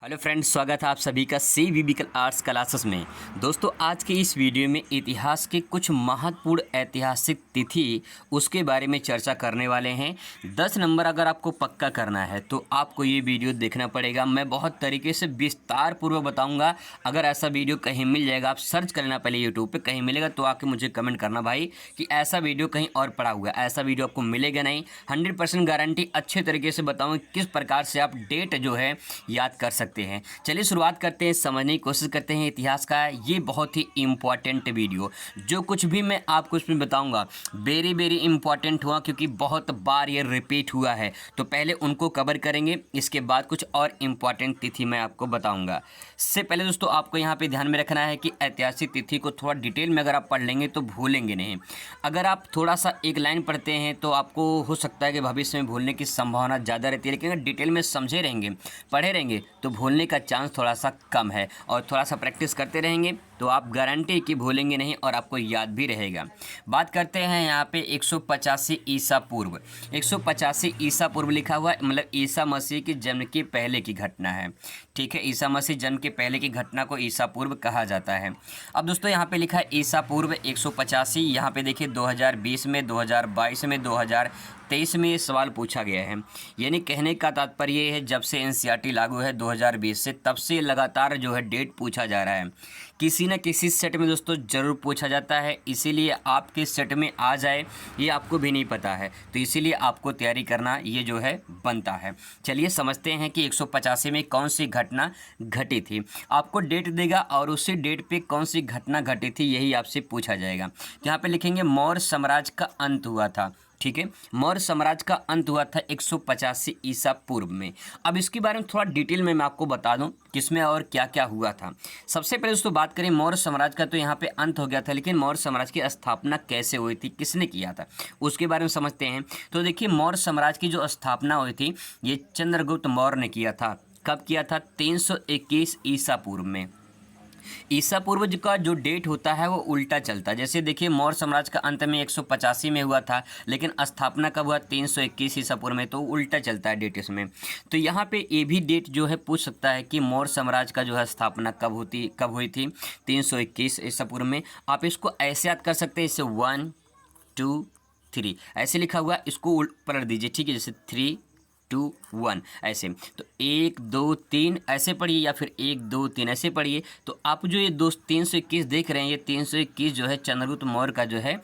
Hello friends, स्वागत है आप सभी का CVBCL आर्ट्स क्लासेस में। दोस्तों, आज के इस वीडियो में इतिहास के कुछ महत्वपूर्ण ऐतिहासिक तिथि उसके बारे में चर्चा करने वाले हैं। 10 नंबर अगर आपको पक्का करना है तो आपको ये वीडियो देखना पड़ेगा। मैं बहुत तरीके से विस्तार पूर्वक बताऊंगा। अगर ऐसा वीडियो कहीं मिल जाएगा, आप सर्च कर लेना पहले यूट्यूब पर, कहीं मिलेगा तो आके मुझे कमेंट करना भाई कि ऐसा वीडियो कहीं और पड़ा हुआ है। ऐसा वीडियो आपको मिलेगा नहीं। 100% गारंटी अच्छे तरीके से बताऊँगा किस प्रकार से आप डेट जो है याद कर सकते हैं। चलिए शुरुआत करते हैं, समझने की कोशिश करते हैं इतिहास का ये बहुत ही इम्पॉर्टेंट वीडियो। जो कुछ भी मैं आपको इसमें बताऊंगा वेरी वेरी इंपॉर्टेंट हुआ, क्योंकि बहुत बार ये रिपीट हुआ है। तो पहले उनको कवर करेंगे, इसके बाद कुछ और इम्पॉर्टेंट तिथि मैं आपको बताऊंगा। इससे पहले दोस्तों आपको यहाँ पे ध्यान में रखना है कि ऐतिहासिक तिथि को थोड़ा डिटेल में अगर आप पढ़ लेंगे तो भूलेंगे नहीं। अगर आप थोड़ा सा एक लाइन पढ़ते हैं तो आपको हो सकता है कि भविष्य में भूलने की संभावना ज़्यादा रहती है, लेकिन अगर डिटेल में समझे रहेंगे, पढ़े रहेंगे तो भूलने का चांस थोड़ा सा कम है। और थोड़ा सा प्रैक्टिस करते रहेंगे तो आप गारंटी कि भूलेंगे नहीं और आपको याद भी रहेगा। बात करते हैं यहाँ पे 185 ईसा पूर्व। 185 ईसा पूर्व लिखा हुआ है, मतलब ईसा मसीह के जन्म के पहले की घटना है। ठीक है, ईसा मसीह जन्म के पहले की घटना को ईसा पूर्व कहा जाता है। अब दोस्तों यहाँ पे लिखा है ईसा पूर्व 185। यहाँ पे देखिए 2020 में, 2022 में, 2023 में ये सवाल पूछा गया है। यानी कहने का तात्पर्य ये है, जब से NCERT लागू है 2020 से, तब से लगातार जो है डेट पूछा जा रहा है। किसी न किसी सेट में दोस्तों ज़रूर पूछा जाता है, इसीलिए आपके सेट में आ जाए ये आपको भी नहीं पता है, तो इसीलिए आपको तैयारी करना ये जो है बनता है। चलिए समझते हैं कि 185 में कौन सी घटना घटी थी। आपको डेट देगा और उसी डेट पे कौन सी घटना घटी थी यही आपसे पूछा जाएगा। यहाँ पे लिखेंगे मौर्य साम्राज्य का अंत हुआ था। ठीक है, मौर्य साम्राज्य का अंत हुआ था 185 ईसा पूर्व में। अब इसके बारे में थोड़ा डिटेल में मैं आपको बता दूं किसमें और क्या क्या हुआ था। सबसे पहले दोस्तों बात करें मौर्य साम्राज्य का, तो यहाँ पे अंत हो गया था, लेकिन मौर्य साम्राज्य की स्थापना कैसे हुई थी, किसने किया था, उसके बारे में समझते हैं। तो देखिए मौर्य साम्राज्य की जो स्थापना हुई थी ये चंद्रगुप्त मौर्य ने किया था। कब किया था? 321 ईसा पूर्व में। ईसा पूर्व का जो डेट होता है वो उल्टा चलता है। जैसे देखिए मौर्य साम्राज्य का अंत में 185 में हुआ था, लेकिन स्थापना कब हुआ? 321 ईसा पूर्व में, तो उल्टा चलता है डेट इसमें। तो यहाँ पे ये भी डेट जो है पूछ सकता है कि मौर्य साम्राज्य का जो है स्थापना कब हुई थी? 321 ईसा पूर्व में। आप इसको ऐसे याद कर सकते हैं, इसे 1 2 3 ऐसे लिखा हुआ, इसको पलट दीजिए। ठीक है, जैसे 3 2 1 ऐसे, तो 1 2 3 ऐसे पढ़िए, या फिर 1 2 3 ऐसे पढ़िए। तो आप जो ये 321 देख रहे हैं, ये 321 जो है चंद्रगुप्त मौर्य का जो है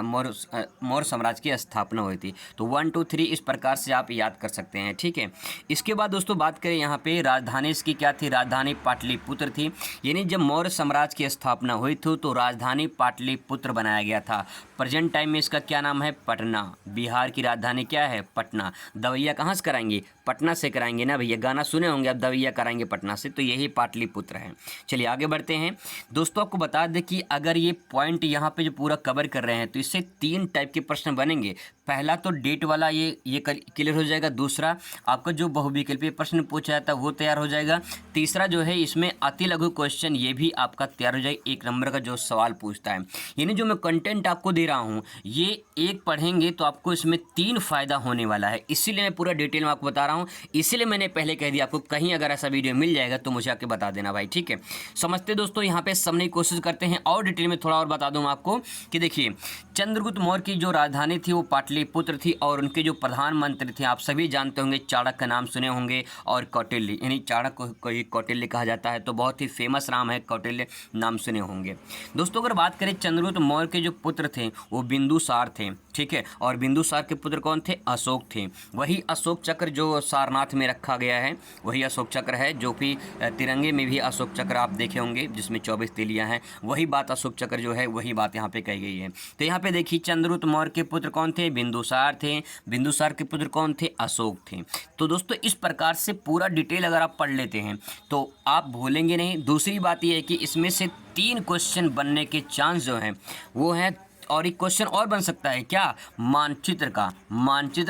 मौर्य साम्राज्य की स्थापना हुई थी। तो 1 2 3 इस प्रकार से आप याद कर सकते हैं। ठीक है, इसके बाद दोस्तों बात करें यहाँ पे राजधानी इसकी क्या थी? राजधानी पाटलिपुत्र थी। यानी जब मौर्य साम्राज्य की स्थापना हुई थी तो राजधानी पाटलिपुत्र बनाया गया था। प्रेजेंट टाइम में इसका क्या नाम है? पटना। बिहार की राजधानी क्या है? पटना। दवैया कहाँ से कराएंगे? पटना से कराएंगे ना भैया, गाना सुने होंगे आप, दवैया कराएंगे पटना से, तो यही पाटलिपुत्र है। चलिए आगे बढ़ते हैं दोस्तों। आपको बता दें कि अगर ये पॉइंट यहाँ पे जो पूरा कवर कर रहे हैं तो इससे 3 टाइप के प्रश्न बनेंगे। पहला तो डेट वाला ये क्लियर हो जाएगा। दूसरा आपका जो बहुविकल्पीय प्रश्न पूछा जाता है वो तैयार हो जाएगा। तीसरा जो है इसमें अति लघु क्वेश्चन ये भी आपका तैयार हो जाएगा, 1 नंबर का जो सवाल पूछता है। यानी जो मैं कंटेंट आपको दे रहा हूँ ये एक पढ़ेंगे तो आपको इसमें 3 फायदा होने वाला है, इसीलिए मैं पूरा डिटेल में आपको बता रहा हूँ। इसीलिए मैंने पहले कह दिया आपको, कहीं अगर ऐसा वीडियो मिल जाएगा तो मुझे आके बता देना भाई। ठीक है, समझते दोस्तों, यहाँ पे समझने की कोशिश करते हैं और डिटेल में थोड़ा और बता दूँ आपको कि देखिए चंद्रगुप्त मौर्य की जो राजधानी थी वो पाटलिपुत्र थी, और उनके जो प्रधानमंत्री थे आप सभी जानते होंगे, चाणक्य का नाम सुने होंगे, और कौटिल्य, यानी चाणक्य को ही कौटिल्य कहा जाता है, तो बहुत ही फेमस नाम है, कौटिल्य नाम सुने होंगे। दोस्तों अगर बात करें चंद्रगुप्त मौर्य के जो पुत्र थे वो बिंदुसार थे। ठीक है, और बिंदुसार के पुत्र कौन थे? अशोक थे। वही अशोक चक्र जो सारनाथ में रखा गया है वही अशोक चक्र है, जो कि तिरंगे में भी अशोक चक्र आप देखे होंगे जिसमें 24 तीलियां हैं, वही बात अशोक चक्र जो है वही बात यहाँ पे कही गई है। तो यहाँ पे देखिए चंद्रगुप्त मौर्य के पुत्र कौन थे? बिंदुसार थे। बिंदुसार के पुत्र कौन थे? अशोक थे। तो दोस्तों इस प्रकार से पूरा डिटेल अगर आप पढ़ लेते हैं तो आप भूलेंगे नहीं। दूसरी बात यह है कि इसमें से 3 क्वेश्चन बनने के चांस जो हैं वो हैं और एक क्वेश्चन और बन सकता है क्या, मानचित्र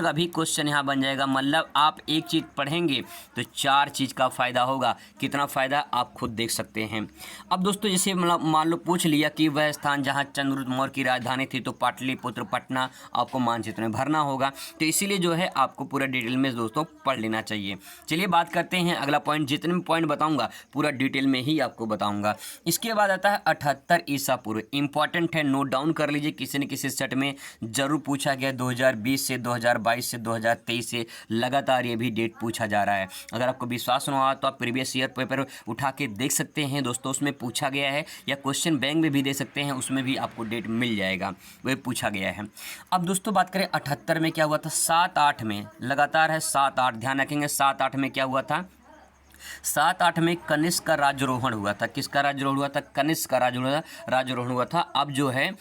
का भी क्वेश्चन यहाँ बन जाएगा। मतलब आप एक चीज़ पढ़ेंगे तो 4 चीज़ का फ़ायदा होगा। कितना फ़ायदा आप खुद देख सकते हैं। अब दोस्तों जैसे मतलब मान लो पूछ लिया कि वह स्थान जहाँ चंद्रगुप्त मौर्य की राजधानी थी, तो पाटलिपुत्र पटना आपको मानचित्र में भरना होगा। तो इसीलिए जो है आपको पूरा डिटेल में दोस्तों पढ़ लेना चाहिए। चलिए बात करते हैं अगला पॉइंट। जितने भी पॉइंट बताऊंगा पूरा डिटेल में ही आपको बताऊंगा। इसके बाद आता है 78 ईसा पूर्व। इंपॉर्टेंट है, नोट डाउन कर लीजिए, किसी न किसी सेट में जरूर पूछा गया। 2020 से 2022 से 2023 से लगातार ये भी डेट पूछा जा रहा है। अगर आपको विश्वास न हुआ तो आप प्रीवियस ईयर पेपर उठा के देख सकते हैं दोस्तों, उसमें पूछा गया है, या क्वेश्चन बैंक में भी दे सकते हैं, उसमें भी आपको डेट मिल जाएगा, वह पूछा गया है। अब दोस्तों बात करें 78 में क्या हुआ था, 7-8 में लगातार है 7-8, ध्यान रखेंगे 7-8 में क्या हुआ था, 7-8 में कनिष्क का राज्यारोहण हुआ था। किसका राज्यारोहण हुआ था, कनिष्क का राज्यारोहण हुआ था। अब जो है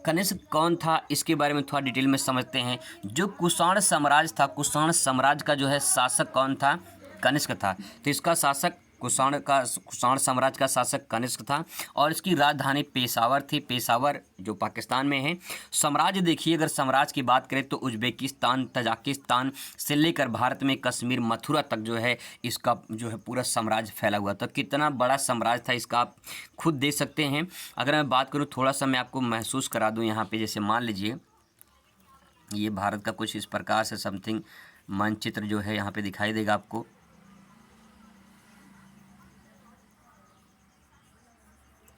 कनिष्क कौन था, इसके बारे में थोड़ा डिटेल में समझते हैं। जो कुषाण साम्राज्य था, कुषाण साम्राज्य का जो है शासक कौन था, कनिष्क था। तो इसका शासक कुषाण साम्राज्य का शासक कनिष्क था, और इसकी राजधानी पेशावर थी। पेशावर जो पाकिस्तान में है। साम्राज्य देखिए, अगर साम्राज्य की बात करें तो उज्बेकिस्तान, तजाकिस्तान से लेकर भारत में कश्मीर, मथुरा तक जो है इसका जो है पूरा साम्राज्य फैला हुआ था। कितना बड़ा साम्राज्य था इसका आप खुद देख सकते हैं। अगर मैं बात करूँ, थोड़ा सा मैं आपको महसूस करा दूँ यहाँ पे, जैसे मान लीजिए ये भारत का कुछ इस प्रकार से समथिंग मानचित्र जो है यहाँ पे दिखाई देगा आपको।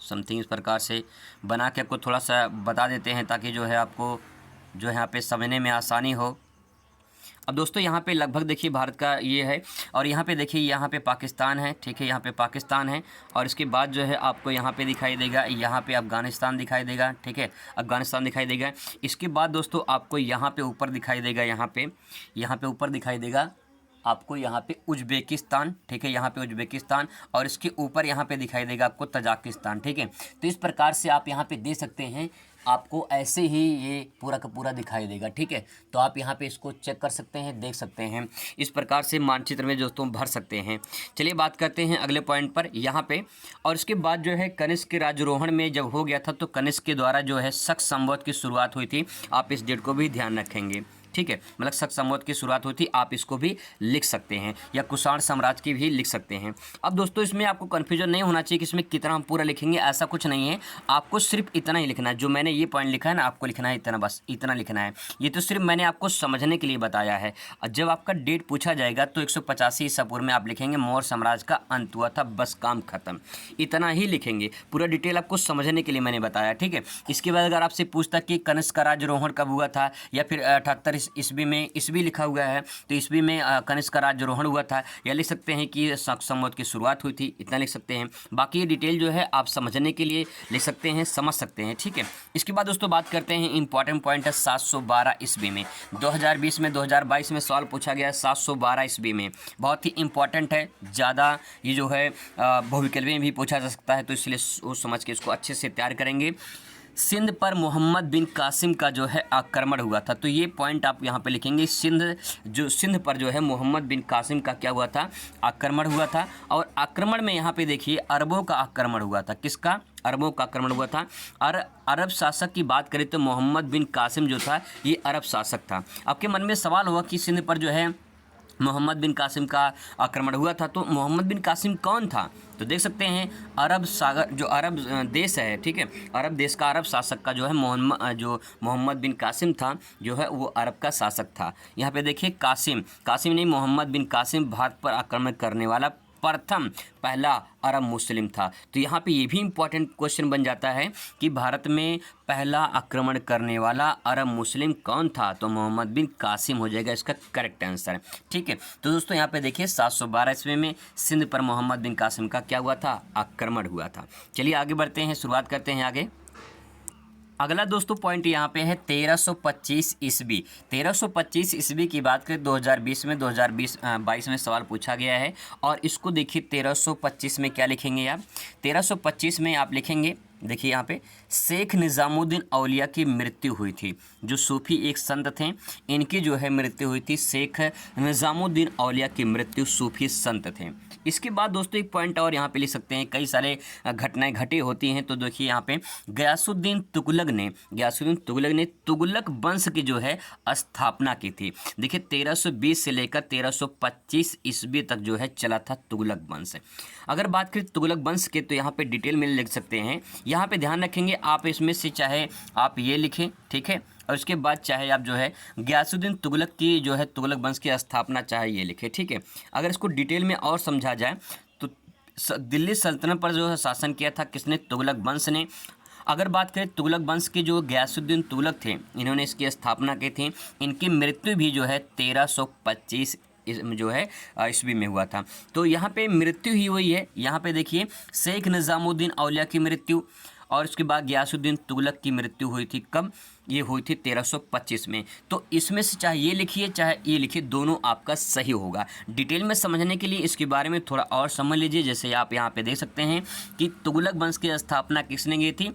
समथिंग इस प्रकार से बना के आपको थोड़ा सा बता देते हैं, ताकि जो है आपको जो है यहाँ पे समझने में आसानी हो। अब दोस्तों यहाँ पे लगभग देखिए भारत का ये है, और यहाँ पे देखिए यहाँ पे पाकिस्तान है, ठीक है, यहाँ पे पाकिस्तान है, और इसके बाद जो है आपको यहाँ पे दिखाई देगा, यहाँ पे अफ़गानिस्तान दिखाई देगा, ठीक है, अफ़गानिस्तान दिखाई देगा। इसके बाद दोस्तों आपको यहाँ पे ऊपर दिखाई देगा, यहाँ पे ऊपर दिखाई देगा आपको यहाँ पे उज्बेकिस्तान, ठीक है, यहाँ पे उज्बेकिस्तान, और इसके ऊपर यहाँ पे दिखाई देगा आपको तजाकिस्तान, ठीक है। तो इस प्रकार से आप यहाँ पे दे सकते हैं, आपको ऐसे ही ये पूरा का पूरा दिखाई देगा, ठीक है। तो आप यहाँ पे इसको चेक कर सकते हैं, देख सकते हैं, इस प्रकार से मानचित्र में दोस्तों भर सकते हैं। चलिए बात करते हैं अगले पॉइंट पर यहाँ पे। और इसके बाद जो है कनिष्क के राज्यारोहण में जब हो गया था, तो कनिष्क के द्वारा जो है शक संवत की शुरुआत हुई थी। आप इस डेट को भी ध्यान रखेंगे, ठीक है, मतलब शक संवत की शुरुआत हुई थी, आप इसको भी लिख सकते हैं, या कुषाण साम्राज्य की भी लिख सकते हैं। अब दोस्तों इसमें आपको कन्फ्यूजन नहीं होना चाहिए कि इसमें कितना हम पूरा लिखेंगे, ऐसा कुछ नहीं है। आपको सिर्फ इतना ही लिखना है, जो मैंने ये पॉइंट लिखा है ना, आपको लिखना है इतना, बस इतना लिखना है। ये तो सिर्फ मैंने आपको समझने के लिए बताया है। और जब आपका डेट पूछा जाएगा तो 185 ईसा पूर्व में आप लिखेंगे मौर्य साम्राज्य का अंत हुआ था, बस काम खत्म, इतना ही लिखेंगे। पूरा डिटेल आपको समझने के लिए मैंने बताया, ठीक है। इसके बाद अगर आपसे पूछता कि कनिष्क का राज्यारोहण कब हुआ था, या फिर 78 ईस्वी में, ईस्वी लिखा हुआ है तो ईस्वी में कनिष्क का राज्यारोहण हुआ था, या लिख सकते हैं कि शक संवत की शुरुआत हुई थी, इतना लिख सकते हैं। बाकी ये डिटेल जो है आप समझने के लिए लिख सकते हैं, समझ सकते हैं, ठीक है। इसके बाद दोस्तों बात करते हैं, इंपॉर्टेंट पॉइंट है 712 ईस्वी में। 2020 में 2022 में सवाल पूछा गया है 712 ईस्वी में, बहुत ही इंपॉर्टेंट है, ज़्यादा ये जो है बहुविकल्पी में भी पूछा जा सकता है, तो इसलिए वो समझ के इसको अच्छे से तैयार करेंगे। सिंध पर मोहम्मद बिन कासिम का जो है आक्रमण हुआ था, तो ये पॉइंट आप यहाँ पे लिखेंगे। सिंध पर जो है मोहम्मद बिन कासिम का क्या हुआ था, आक्रमण हुआ था। और आक्रमण में यहाँ पे देखिए अरबों का आक्रमण हुआ था। किसका, अरबों का आक्रमण हुआ था। और अरब शासक की बात करें तो मोहम्मद बिन कासिम जो था ये अरब शासक था। आपके मन में सवाल होगा कि सिंध पर जो है मोहम्मद बिन कासिम का आक्रमण हुआ था, तो मोहम्मद बिन कासिम कौन था, तो देख सकते हैं अरब सागर जो अरब देश है, ठीक है, अरब देश का अरब शासक का जो है मोहम्मद बिन कासिम था, जो है वो अरब का शासक था। यहाँ पे देखिए कासिम नहीं, मोहम्मद बिन कासिम भारत पर आक्रमण करने वाला पहला अरब मुस्लिम था। तो यहाँ पे ये भी इम्पोर्टेंट क्वेश्चन बन जाता है कि भारत में पहला आक्रमण करने वाला अरब मुस्लिम कौन था, तो मोहम्मद बिन कासिम हो जाएगा इसका करेक्ट आंसर, ठीक है। तो दोस्तों यहाँ पे देखिए 712 ईस्वी में सिंध पर मोहम्मद बिन कासिम का क्या हुआ था, आक्रमण हुआ था। चलिए आगे बढ़ते हैं, शुरुआत करते हैं आगे। अगला दोस्तों पॉइंट यहाँ पे है 1325 ईस्वी। 1325 ईस्वी की बात करें 2020 में 2022 में सवाल पूछा गया है, और इसको देखिए 1325 में क्या लिखेंगे आप, 1325 में आप लिखेंगे, देखिए यहाँ पे शेख निज़ामुद्दीन औलिया की मृत्यु हुई थी। जो सूफी एक संत थे, इनकी जो है मृत्यु हुई थी। शेख निज़ामुद्दीन औलिया की मृत्यु, सूफी संत थे, इसके बाद दोस्तों एक पॉइंट और यहाँ पे लिख सकते हैं, कई सारे घटनाएं घटी होती हैं। तो देखिए यहाँ पे गयासुद्दीन तुगलक ने तुगलक वंश की जो है स्थापना की थी। देखिए 1320 से लेकर 1325 ईस्वी तक जो है चला था तुगलक वंश। अगर बात करें तुगलक वंश के तो यहाँ पे डिटेल में लिख सकते हैं। यहाँ पे ध्यान रखेंगे आप, इसमें से चाहे आप ये लिखें, ठीक है, और उसके बाद चाहे आप जो है गयासुद्दीन तुगलक की जो है तुगलक वंश की स्थापना चाहे ये लिखें, ठीक है। अगर इसको डिटेल में और समझा जाए तो दिल्ली सल्तनत पर जो है शासन किया था किसने? तुगलक वंश ने। अगर बात करें तुगलक वंश के जो गयासुद्दीन तुगलक थे, इन्होंने इसकी स्थापना की थी। इनकी मृत्यु भी जो है 1325 जो है ईस्वी में हुआ था। तो यहाँ पे मृत्यु ही हुई है। यहाँ पे देखिए शेख निज़ामुद्दीन औलिया की मृत्यु और उसके बाद गयासुद्दीन तुगलक की मृत्यु हुई थी। कब? ये हुई थी 1325 में। तो इसमें से चाहे ये लिखिए चाहे ये लिखिए, दोनों आपका सही होगा। डिटेल में समझने के लिए इसके बारे में थोड़ा और समझ लीजिए। जैसे आप यहाँ पे देख सकते हैं कि तुगलक वंश की स्थापना किसने की थी?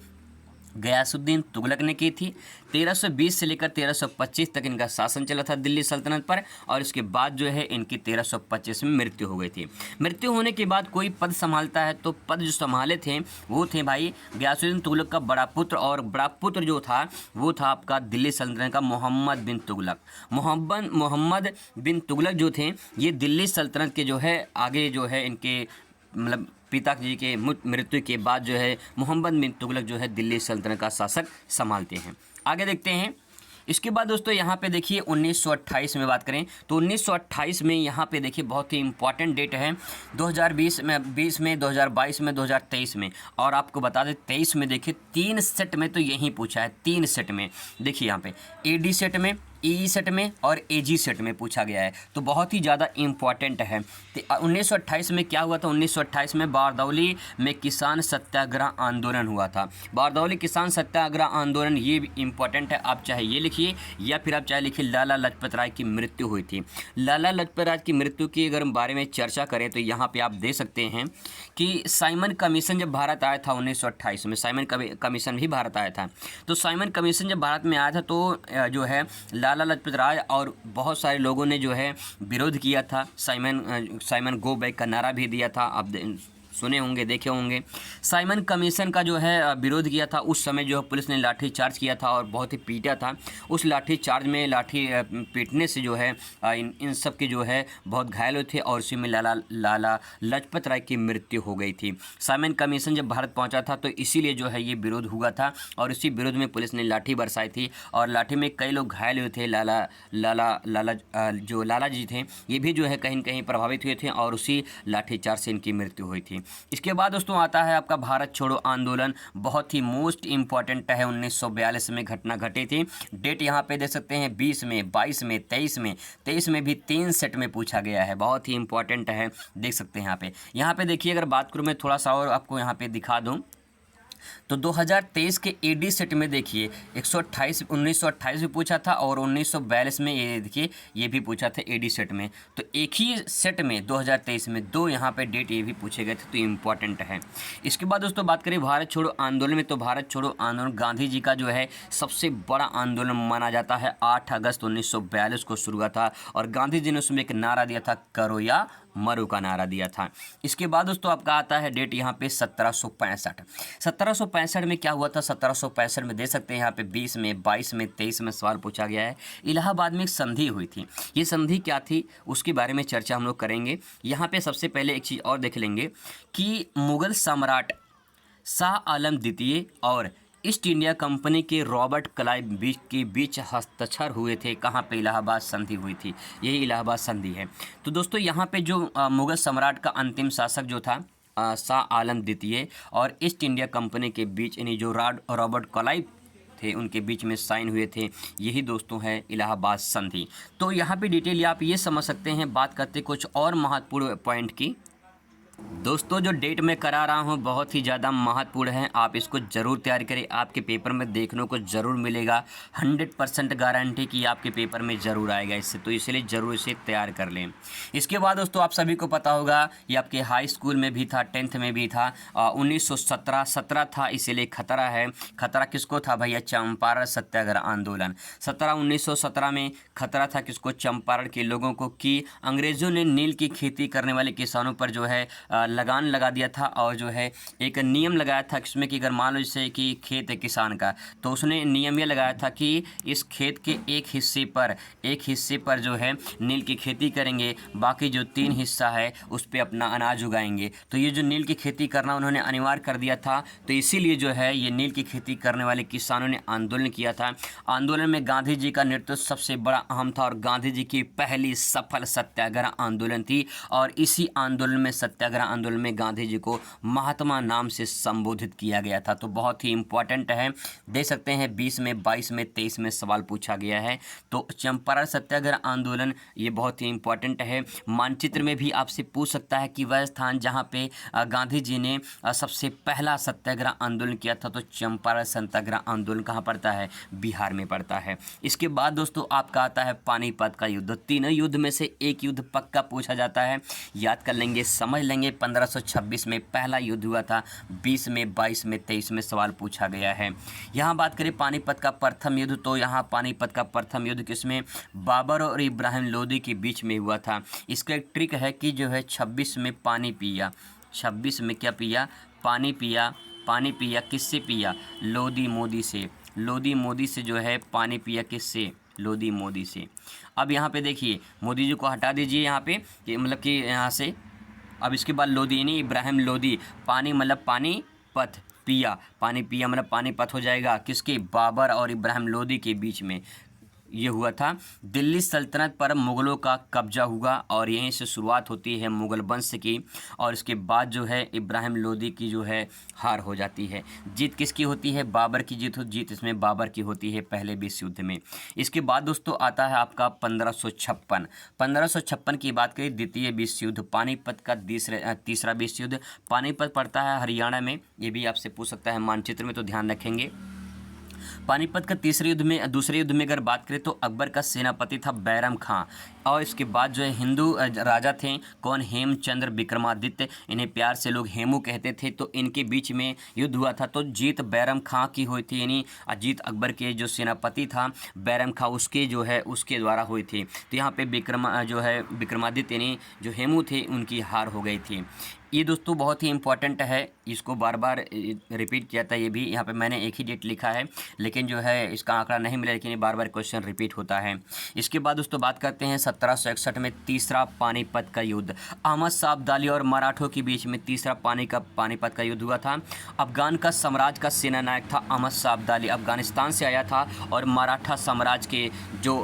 गयासुद्दीन तुगलक ने की थी। 1320 से लेकर 1325 तक इनका शासन चला था दिल्ली सल्तनत पर, और इसके बाद जो है इनकी 1325 में मृत्यु हो गई थी। मृत्यु होने के बाद कोई पद संभालता है, तो पद जो संभाले थे वो थे भाई गयासुद्दीन तुगलक का बड़ा पुत्र, और बड़ा पुत्र जो था वो था आपका दिल्ली सल्तनत का मोहम्मद बिन तुगलक। मोहम्मद बिन तुगलक जो थे ये दिल्ली सल्तनत के जो है आगे जो है इनके मतलब पिताजी के मृत्यु के बाद जो है मोहम्मद बिन तुगलक जो है दिल्ली सल्तनत का शासक संभालते हैं। आगे देखते हैं। इसके बाद दोस्तों यहाँ पे देखिए 1928 में बात करें तो 1928 में यहाँ पे देखिए बहुत ही इंपॉर्टेंट डेट है। 2020 में, 20 में, 2022 में, 2023 में, और आपको बता दें 23 में देखिए 3 सेट में तो यही पूछा है। 3 सेट में देखिए यहाँ पे एडी सेट में, ई सेट में और एजी सेट में पूछा गया है। तो बहुत ही ज़्यादा इम्पॉर्टेंट है। तो 1928 में क्या हुआ था? 1928 में बारदौली में किसान सत्याग्रह आंदोलन हुआ था। बारदौली किसान सत्याग्रह आंदोलन, ये भी इम्पॉर्टेंट है। आप चाहे ये लिखिए या फिर आप चाहे लिखिए लाला लाजपत राय की मृत्यु हुई थी। लाला लाजपत राय की मृत्यु की अगर हम बारे में चर्चा करें तो यहाँ पर आप देख सकते हैं कि साइमन कमीशन जब भारत आया था 1928 में, साइमन कमीशन भी भारत आया था। तो साइमन कमीशन जब भारत में आया था तो जो है लाला लाजपत राय और बहुत सारे लोगों ने जो है विरोध किया था। साइमन गो बैक का नारा भी दिया था, आप सुने होंगे, देखे होंगे। साइमन कमीशन का जो है विरोध किया था। उस समय जो है पुलिस ने लाठी चार्ज किया था और बहुत ही पीटा था। उस लाठी चार्ज में लाठी पीटने से जो है इन सब के जो है बहुत घायल हुए थे, और उसी में लाला लाजपत राय की मृत्यु हो गई थी। साइमन कमीशन जब भारत पहुंचा था तो इसीलिए जो है ये विरोध हुआ था, और इसी विरोध में पुलिस ने लाठी बरसाई थी, और लाठी में कई लोग घायल हुए थे। लाला जी थे ये भी जो है कहीं न कहीं प्रभावित हुए थे, और उसी लाठी चार्ज से इनकी मृत्यु हुई थी। इसके बाद दोस्तों आता है आपका भारत छोड़ो आंदोलन। बहुत ही मोस्ट इंपॉर्टेंट है। 1942 में घटना घटी थी। डेट यहाँ पे देख सकते हैं 20 में, 22 में, 23 में भी 3 सेट में पूछा गया है। बहुत ही इंपॉर्टेंट है, देख सकते हैं यहाँ पे देखिए। अगर बात करूँ मैं थोड़ा सा और आपको यहाँ पे दिखा दूँ तो 2023 के एडी सेट में देखिए 1928 भी पूछा था, और 1942 में ये देखिए ये भी पूछा था एडी सेट में। तो एक ही सेट में 2023 में 2 यहाँ पे डेट ये भी पूछे गए थे, तो इम्पॉर्टेंट है। इसके बाद दोस्तों बात करें भारत छोड़ो आंदोलन में, तो भारत छोड़ो आंदोलन गांधी जी का जो है सबसे बड़ा आंदोलन माना जाता है। 8 अगस्त 1942 को शुरू हुआ था, और गांधी जी ने उसमें एक नारा दिया था, करो या मरो का नारा दिया था। इसके बाद दोस्तों आपका आता है डेट यहाँ पे 1765 में क्या हुआ था? 1765 में दे सकते हैं यहाँ पे 20 में, 22 में, 23 में सवाल पूछा गया है। इलाहाबाद में एक संधि हुई थी। ये संधि क्या थी उसके बारे में चर्चा हम लोग करेंगे। यहाँ पे सबसे पहले एक चीज़ और देख लेंगे कि मुगल सम्राट शाह आलम द्वितीय और ईस्ट इंडिया कंपनी के रॉबर्ट क्लाइव के बीच हस्ताक्षर हुए थे। कहाँ पे? इलाहाबाद संधि हुई थी। यही इलाहाबाद संधि है। तो दोस्तों यहाँ पे जो मुगल सम्राट का अंतिम शासक जो था शाह आलम द्वितीय और ईस्ट इंडिया कंपनी के बीच यानी जो रॉबर्ट क्लाइव थे उनके बीच में साइन हुए थे, यही दोस्तों है इलाहाबाद संधि। तो यहाँ पे डिटेल आप ये समझ सकते हैं। बात करते कुछ और महत्वपूर्ण पॉइंट की। दोस्तों जो डेट मैं करा रहा हूँ बहुत ही ज़्यादा महत्वपूर्ण है, आप इसको ज़रूर तैयार करें। आपके पेपर में देखने को ज़रूर मिलेगा, 100% गारंटी कि आपके पेपर में ज़रूर आएगा इससे, तो इसलिए ज़रूर इसे तैयार कर लें। इसके बाद दोस्तों आप सभी को पता होगा ये आपके हाई स्कूल में भी था, 10th में भी था। 1917 था, इसीलिए खतरा है। खतरा किसको था भैया? चंपारण सत्याग्रह आंदोलन। 1917 में खतरा था किसको? चंपारण के लोगों को, कि अंग्रेज़ों ने नील की खेती करने वाले किसानों पर जो है लगान लगा दिया था, और जो है एक नियम लगाया था इसमें कि अगर मान लो जैसे कि खेत है किसान का, तो उसने नियम ये लगाया था कि इस खेत के एक हिस्से पर जो है नील की खेती करेंगे, बाकी जो 3 हिस्सा है उस पर अपना अनाज उगाएंगे। तो ये जो नील की खेती करना उन्होंने अनिवार्य कर दिया था, तो इसीलिए जो है ये नील की खेती करने वाले किसानों ने आंदोलन किया था। आंदोलन में गांधी जी का नेतृत्व सबसे बड़ा अहम था, और गांधी जी की पहली सफल सत्याग्रह आंदोलन थी, और इसी आंदोलन में सत्याग्रह आंदोलन में गांधी जी को महात्मा नाम से संबोधित किया गया था। तो बहुत ही इंपॉर्टेंट है, देख सकते हैं 20 में, 22 में, 23 में सवाल पूछा गया है। तो चंपारण सत्याग्रह आंदोलन ये बहुत ही इंपॉर्टेंट है। मानचित्र में भी आपसे पूछ सकता है कि वह स्थान जहां पे गांधी जी ने सबसे पहला सत्याग्रह आंदोलन किया था, तो चंपारण सत्याग्रह आंदोलन कहाँ पड़ता है? बिहार में पड़ता है। इसके बाद दोस्तों आपका आता है पानीपत का युद्ध। तीनों युद्ध में से एक युद्ध पक्का पूछा जाता है, याद कर लेंगे, समझ लेंगे। 1526 में पहला युद्ध हुआ था, 20 में, 22 में, 23 में सवाल पूछा गया है। यहाँ बात करें पानीपत का प्रथम युद्ध, तो यहाँ पानीपत का प्रथम युद्ध किसमें? बाबर और इब्राहिम लोदी के बीच में हुआ था। इसका एक ट्रिक है कि जो है 26 में पानी पिया, 26 में क्या पिया? पानी पिया। पानी पिया किससे पिया? लोदी मोदी से। लोदी मोदी से जो है पानी पिया, किससे? लोदी मोदी से। अब यहाँ पे देखिए, मोदी जी को हटा दीजिए यहाँ पे, कि मतलब कि यहाँ से। अब इसके बाद लोदी नहीं, इब्राहिम लोदी। पानी मतलब पानी पत, पिया, पानी पिया मतलब पानीपत हो जाएगा किसके? बाबर और इब्राहिम लोदी के बीच में ये हुआ था। दिल्ली सल्तनत पर मुग़लों का कब्जा हुआ, और यहीं से शुरुआत होती है मुग़ल वंश की, और इसके बाद जो है इब्राहिम लोदी की जो है हार हो जाती है। जीत किसकी होती है? बाबर की जीत इसमें बाबर की होती है पहले विश्व युद्ध में। इसके बाद दोस्तों आता है आपका 1556। 1556 की बात करें, द्वितीय विश्व युद्ध, पानीपत का तीसरा विश्व युद्ध। पानीपत पड़ता है हरियाणा में, ये भी आपसे पूछ सकता है मानचित्र में, तो ध्यान रखेंगे। पानीपत का दूसरे युद्ध में अगर बात करें तो अकबर का सेनापति था बैरम खां, और इसके बाद जो है हिंदू राजा थे कौन? हेमचंद्र विक्रमादित्य, इन्हें प्यार से लोग हेमू कहते थे। तो इनके बीच में युद्ध हुआ था, तो जीत बैरम खां की हुई थी, यानी अजीत अकबर के जो सेनापति था बैरम खां, उसके जो है उसके द्वारा हुई थी। तो यहाँ पे विक्रमादित्य यानी जो हेमू थे उनकी हार हो गई थी। ये दोस्तों बहुत ही इंपॉर्टेंट है, इसको बार बार रिपीट किया था। ये भी यहाँ पे मैंने एक ही डेट लिखा है, लेकिन जो है इसका आंकड़ा नहीं मिला, लेकिन ये बार बार क्वेश्चन रिपीट होता है। इसके बाद दोस्तों बात करते हैं 1761 में तीसरा पानीपत का युद्ध। अहमद शाह अब्दाली और मराठों के बीच में तीसरा पानीपत का युद्ध हुआ था। अफगान का साम्राज्य का सेनानायक था अहमद शाह अब्दाली, अफगानिस्तान से आया था, और मराठा साम्राज्य के जो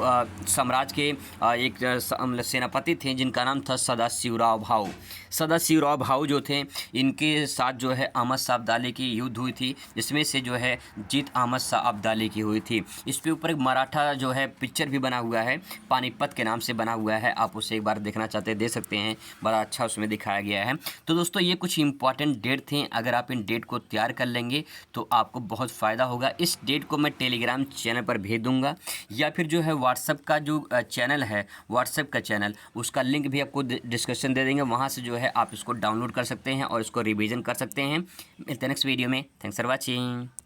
एक सेनापति थे जिनका नाम था सदाशिवराव भाऊ। सदाशिवराव भाऊ जो थे, इनके साथ जो है अहमद शाह अब्दाली की युद्ध हुई थी, जिसमें से जो है जीत अहमद शाह अब्दाली की हुई थी। इस पे ऊपर एक मराठा जो है पिक्चर भी बना हुआ है, पानीपत के नाम से बना हुआ है, आप उसे एक बार देखना चाहते हैं देख सकते हैं, बड़ा अच्छा उसमें दिखाया गया है। तो दोस्तों ये कुछ इंपॉर्टेंट डेट थे, अगर आप इन डेट को तैयार कर लेंगे तो आपको बहुत फ़ायदा होगा। इस डेट को मैं टेलीग्राम चैनल पर भेज दूँगा, या फिर जो है व्हाट्सएप का जो चैनल है, व्हाट्सएप का चैनल, उसका लिंक भी आपको डिस्क्रिप्शन दे देंगे, वहाँ से जो है आप इसको डाउनलोड कर सकते हैं और इसको रिवीजन कर सकते हैं। मिलते हैं नेक्स्ट वीडियो में। Thanks for watching.